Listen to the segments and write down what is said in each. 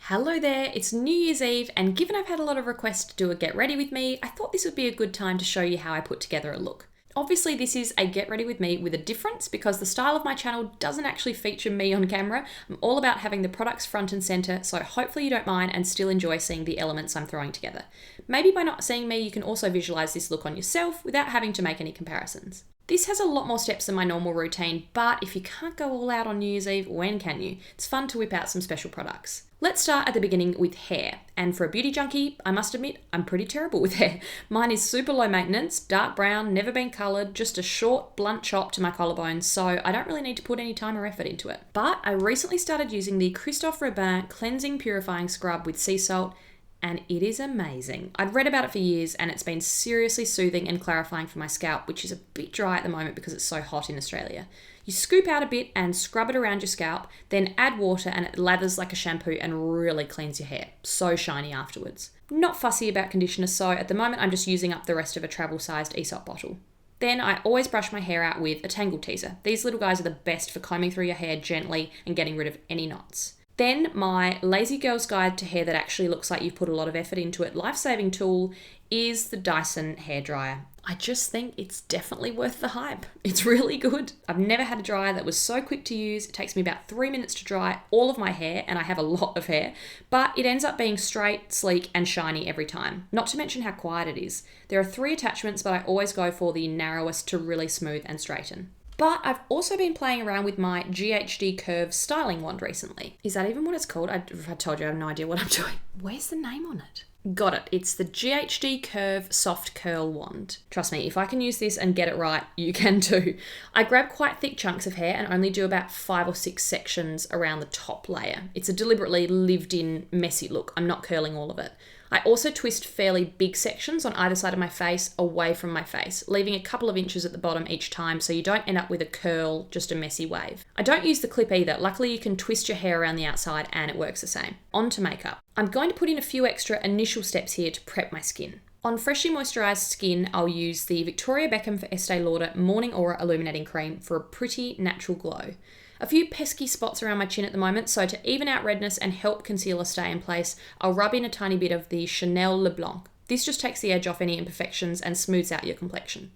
Hello there, it's New Year's Eve, and given I've had a lot of requests to do a get ready with me, I thought this would be a good time to show you how I put together a look. Obviously, this is a get ready with me with a difference because the style of my channel doesn't actually feature me on camera. I'm all about having the products front and center, so hopefully you don't mind and still enjoy seeing the elements I'm throwing together. Maybe by not seeing me, you can also visualize this look on yourself without having to make any comparisons. This has a lot more steps than my normal routine, but if you can't go all out on New Year's Eve, when can you? It's fun to whip out some special products. Let's start at the beginning with hair. And for a beauty junkie, I must admit, I'm pretty terrible with hair. Mine is super low maintenance, dark brown, never been coloured, just a short, blunt chop to my collarbones, so I don't really need to put any time or effort into it. But I recently started using the Christophe Robin Cleansing Purifying Scrub with sea salt, and it is amazing. I'd read about it for years and it's been seriously soothing and clarifying for my scalp, which is a bit dry at the moment because it's so hot in Australia. You scoop out a bit and scrub it around your scalp, then add water and it lathers like a shampoo and really cleans your hair. So shiny afterwards. Not fussy about conditioner, so at the moment I'm just using up the rest of a travel-sized Aesop bottle. Then I always brush my hair out with a tangle teaser. These little guys are the best for combing through your hair gently and getting rid of any knots. Then my lazy girl's guide to hair that actually looks like you've put a lot of effort into it, life-saving tool, is the Dyson hairdryer. I just think it's definitely worth the hype. It's really good. I've never had a dryer that was so quick to use. It takes me about 3 minutes to dry all of my hair, and I have a lot of hair, but it ends up being straight, sleek, and shiny every time. Not to mention how quiet it is. There are 3 attachments, but I always go for the narrowest to really smooth and straighten. But I've also been playing around with my GHD Curve styling wand recently. Is that even what it's called? I told you I have no idea what I'm doing. Where's the name on it? Got it. It's the GHD Curve Soft Curl Wand. Trust me, if I can use this and get it right, you can too. I grab quite thick chunks of hair and only do about 5 or 6 sections around the top layer. It's a deliberately lived-in, messy look. I'm not curling all of it. I also twist fairly big sections on either side of my face away from my face, leaving a couple of inches at the bottom each time so you don't end up with a curl, just a messy wave. I don't use the clip either. Luckily, you can twist your hair around the outside and it works the same. On to makeup. I'm going to put in a few extra initial steps here to prep my skin. On freshly moisturised skin, I'll use the Victoria Beckham for Estee Lauder Morning Aura Illuminating Cream for a pretty natural glow. A few pesky spots around my chin at the moment, so to even out redness and help concealer stay in place, I'll rub in a tiny bit of the Chanel Le Blanc. This just takes the edge off any imperfections and smooths out your complexion.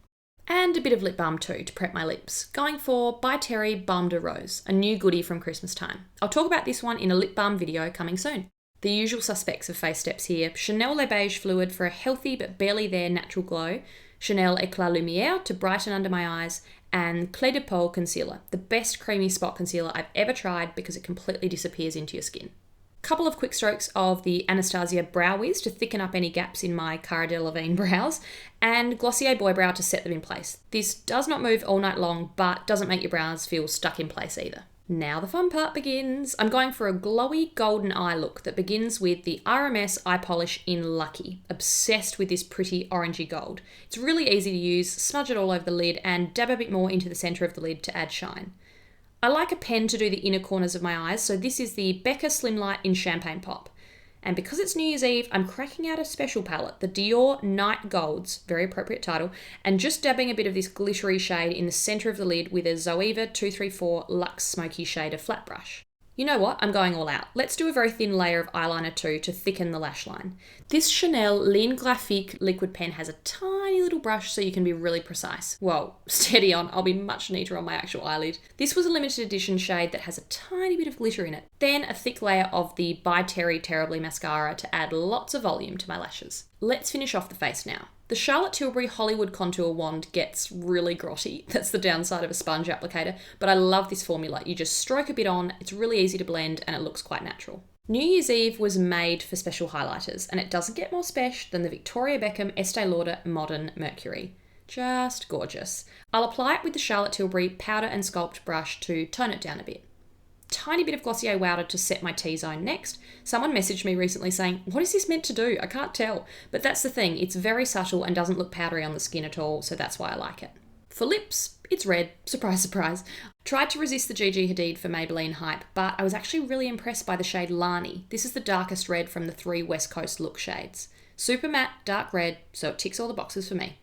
And a bit of lip balm too, to prep my lips. Going for By Terry Balm de Rose, a new goodie from Christmas time. I'll talk about this one in a lip balm video coming soon. The usual suspects of face steps here: Chanel Le Beige Fluid for a healthy but barely there natural glow, Chanel Eclat Lumiere to brighten under my eyes, and Clé de Peau Concealer, the best creamy spot concealer I've ever tried because it completely disappears into your skin. Couple of quick strokes of the Anastasia Brow Wiz to thicken up any gaps in my Cara Delevingne brows, and Glossier Boy Brow to set them in place. This does not move all night long, but doesn't make your brows feel stuck in place either. Now the fun part begins. I'm going for a glowy golden eye look that begins with the RMS eye polish in Lucky. Obsessed with this pretty orangey gold. It's really easy to use, smudge it all over the lid and dab a bit more into the centre of the lid to add shine. I like a pen to do the inner corners of my eyes, so this is the Becca Slim Light in Champagne Pop. And because it's New Year's Eve, I'm cracking out a special palette, the Dior Night Golds, very appropriate title, and just dabbing a bit of this glittery shade in the centre of the lid with a Zoeva 234 Luxe Smoky Shader flat brush. You know what? I'm going all out. Let's do a very thin layer of eyeliner too to thicken the lash line. This Chanel Ligne Graphique liquid pen has a tiny little brush so you can be really precise. Whoa, steady on, I'll be much neater on my actual eyelid. This was a limited edition shade that has a tiny bit of glitter in it. Then a thick layer of the By Terry Terribly mascara to add lots of volume to my lashes. Let's finish off the face now. The Charlotte Tilbury Hollywood Contour Wand gets really grotty. That's the downside of a sponge applicator, but I love this formula. You just stroke a bit on, it's really easy to blend, and it looks quite natural. New Year's Eve was made for special highlighters, and it doesn't get more special than the Victoria Beckham Estee Lauder Modern Mercury. Just gorgeous. I'll apply it with the Charlotte Tilbury Powder and Sculpt brush to tone it down a bit. Tiny bit of Glossier Powder to set my T-zone next. Someone messaged me recently saying, what is this meant to do? I can't tell. But that's the thing, it's very subtle and doesn't look powdery on the skin at all, so that's why I like it. For lips, it's red. Surprise, surprise. Tried to resist the Gigi Hadid for Maybelline hype, but I was actually really impressed by the shade Lani. This is the darkest red from the 3 West Coast look shades. Super matte, dark red, so it ticks all the boxes for me.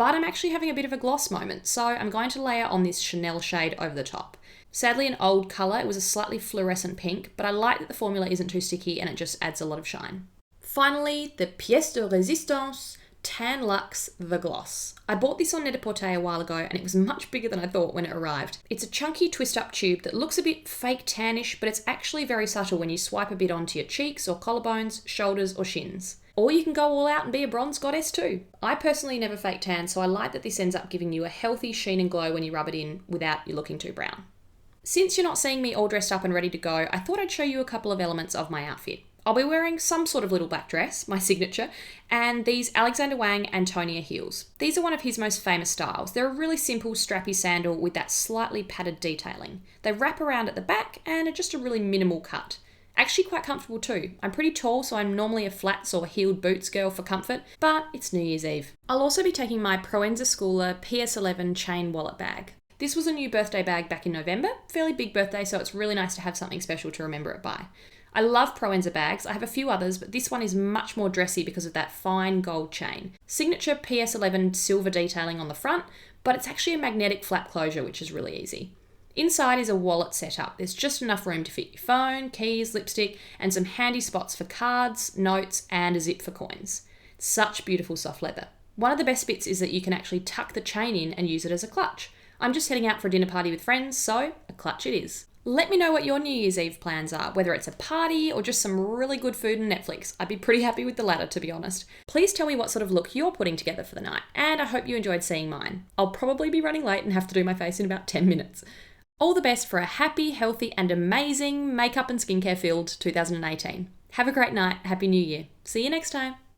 but I'm actually having a bit of a gloss moment, so I'm going to layer on this Chanel shade over the top. Sadly an old colour, it was a slightly fluorescent pink, but I like that the formula isn't too sticky and it just adds a lot of shine. Finally, the pièce de résistance, Tan-Luxe The Gloss. I bought this on Net-a-Porter a while ago and it was much bigger than I thought when it arrived. It's a chunky twist-up tube that looks a bit fake tannish, but it's actually very subtle when you swipe a bit onto your cheeks or collarbones, shoulders or shins. Or you can go all out and be a bronze goddess too. I personally never fake tan, so I like that this ends up giving you a healthy sheen and glow when you rub it in without you looking too brown. Since you're not seeing me all dressed up and ready to go, I thought I'd show you a couple of elements of my outfit. I'll be wearing some sort of little black dress, my signature, and these Alexander Wang Antnia heels. These are one of his most famous styles. They're a really simple strappy sandal with that slightly padded detailing. They wrap around at the back and are just a really minimal cut. Actually quite comfortable too. I'm pretty tall, so I'm normally a flats or heeled boots girl for comfort, but it's New Year's Eve. I'll also be taking my Proenza Schooler PS11 chain wallet bag. This was a new birthday bag back in November, fairly big birthday, so it's really nice to have something special to remember it by. I love Proenza bags. I have a few others, but this one is much more dressy because of that fine gold chain. Signature PS11 silver detailing on the front, but it's actually a magnetic flap closure, which is really easy. Inside is a wallet setup. There's just enough room to fit your phone, keys, lipstick, and some handy spots for cards, notes, and a zip for coins. Such beautiful soft leather. One of the best bits is that you can actually tuck the chain in and use it as a clutch. I'm just heading out for a dinner party with friends, so a clutch it is. Let me know what your New Year's Eve plans are, whether it's a party or just some really good food and Netflix. I'd be pretty happy with the latter, to be honest. Please tell me what sort of look you're putting together for the night, and I hope you enjoyed seeing mine. I'll probably be running late and have to do my face in about 10 minutes. All the best for a happy, healthy, and amazing makeup and skincare filled 2018. Have a great night. Happy New Year. See you next time.